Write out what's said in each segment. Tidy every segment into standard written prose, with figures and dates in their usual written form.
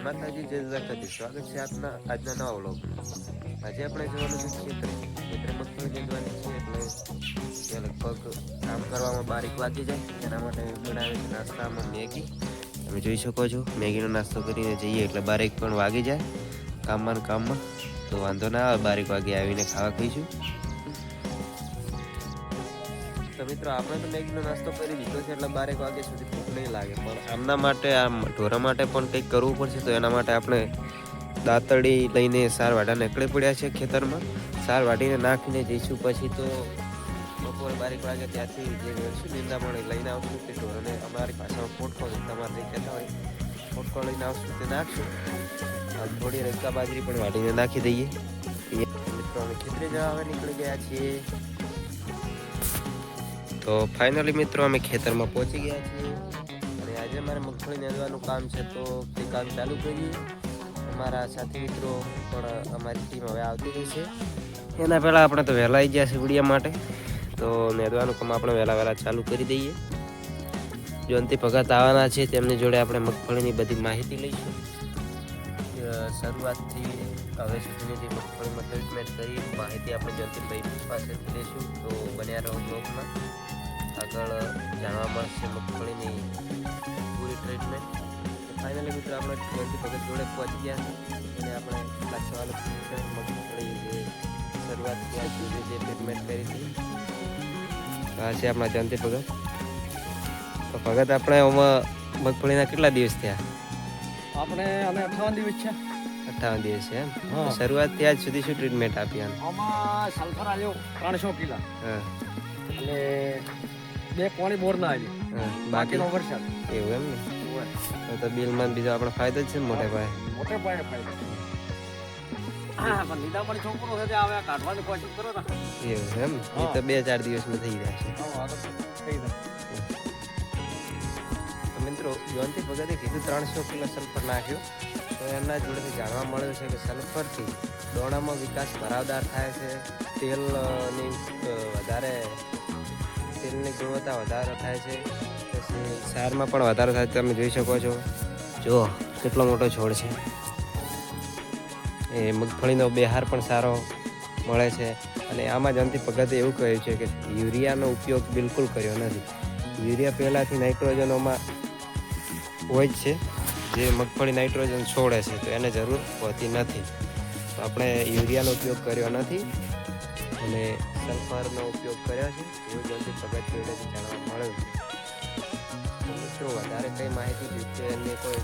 માતાજી જય દ્વારકાધીશ. સ્વાગત છે આપના આજના નવા વ્લોગમાં. આજે આપણે જવાનું છે ખેતરે મગફળી નીંદવાની છે એટલે લગભગ કામ કરવામાં 12 વાગી જાય. એના માટે બનાવે છે નાસ્તામાં મેગી. તમે જોઈ શકો છો મેગીનો નાસ્તો કરીને જઈએ એટલે 12 પણ વાગી જાય કામમાં. તો વાંધો ના આવે, 12 વાગે આવીને ખાવા ખાઈશું. તો મિત્રો આપણે તો મેગીનો નાસ્તો કરી દીધો છે એટલે 12 વાગ્યા સુધી ભૂખ નહીં લાગે, પણ આમના માટે આ ઢોરા માટે પણ કંઈક કરવું પડશે. તો એના માટે આપણે દાંતડી લઈને સાર વાડા નીકળી પડ્યા છે ખેતરમાં. સાર વાટીને નાખીને જઈશું. પછી તો બપોરે 12 વાગે ત્યાંથી જે મેળશું નિંદામણ લઈને આવશું તે ઢોરોને. અમારી પાછળ ફોટકો તમારે જે કહેતા હોય ફોટકો લઈને આવશું તે નાખશું. થોડી રજકા બાજરી પણ વાટીને નાખી દઈએ. મિત્રો અમે ખેતરે જવા હવે નીકળી ગયા છીએ. તો ફાઇનલી મિત્રો અમે ખેતરમાં પહોંચી ગયા છીએ અને આજે અમારે મગફળી નીંદવાનું કામ છે, તો તે કામ ચાલુ કરીએ. અમારા સાથી મિત્રો પણ અમારી ટીમ હવે આવતી રહેશે. એના પહેલાં આપણે તો વહેલા આવી ગયા છે વિડીયા માટે, તો નીંદવાનું કામ આપણે વહેલા ચાલુ કરી દઈએ. જોનતી ભગત આવવાના છે, તેમની જોડે આપણે મગફળીની બધી માહિતી લઈશું. શરૂઆતથી હવે સુધીની જે મગફળીમાં ટ્રીટમેન્ટ કરી માહિતી આપણે જોનતીભાઈ પાસેથી લઈશું. તો બન્યા રહો બ્લોગમાં. આગળ જાણવા મળશે મગફળીની પૂરી ટ્રીટમેન્ટ. ફાઇનલી મિત્રો આપણે જોનતી ભગત જોડે પહોંચી ગયા છે અને આપણે કેટલાક સવાલો મગફળી જે શરૂઆત ત્યાં સુધી જે ટ્રીટમેન્ટ કરી હતી. આ છે આપણા જોનતી ભગત. તો ભગત આપણે આમાં મગફળીના કેટલા દિવસ થયા? અમે 58 દિવસ છે. 58 દિવસ છે એમ? શરૂઆત ત્યાં સુધી શું ટ્રીટમેન્ટ આપી? આમાં સલ્ફર આવ્યો 300 કિલા. હા. એટલે 2 પાણી બોર ના આવી. બાકીનો વરસાદ. એવું એમ ને? તો બિલમાં બીજો આપણો ફાયદો જ છે ને મોટે પાયે. મોટે પાયે ફાયદો. હા, પણ લીધામણી છોકરો છે આવે કાઢવાની કોશિશ કરો ને. એવું એમ? એ તો 2-4 દિવસમાં થઈ જાય છે. હા, તો થઈ જાય. મિત્રો જોનતી ભગતે કીધું 300 કિલો સલ્ફર નાખ્યો. તો એમના જોડેથી જાણવા મળ્યું છે કે સલ્ફરથી દોણામાં વિકાસ ભરાવદાર થાય છે. તેલની ગુણવત્તા વધારે થાય છે. પછી સારમાં પણ વધારો થાય. તમે જોઈ શકો છો, જો કેટલો મોટો છોડ છે. એ મગફળીનો બહાર પણ સારો મળે છે. અને આમાં જોનતી ભગતે એવું કહ્યું છે કે યુરિયાનો ઉપયોગ બિલકુલ કર્યો નથી. યુરિયા પહેલાંથી નાઇટ્રોજનોમાં હોય જ છે, જે મગફળી નાઇટ્રોજન છોડે છે, તો એને જરૂર હોતી નથી. તો આપણે યુરિયાનો ઉપયોગ કર્યો નથી અને સલ્ફરનો ઉપયોગ કર્યો છે એવું જોનતી ભગત જોડેથી જાણવા મળ્યું છે. તો મિત્રો વધારે કંઈ માહિતી જોઈતી હોય એમને કોઈ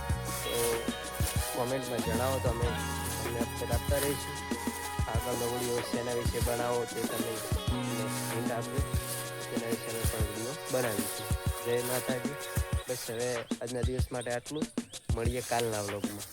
કોમેન્ટમાં જણાવો તો અમે તમને અપડેટ આપતા રહીશું. આગળનો વિડીયો શેના વિશે બનાવો તે તમે હિન્ટ આપજો, તેના વિશે અમે પણ વિડીયો બનાવીશું. જય માતાજી. બસ હવે આજના દિવસ માટે આટલું. મળીએ કાલના વ્લોગમાં.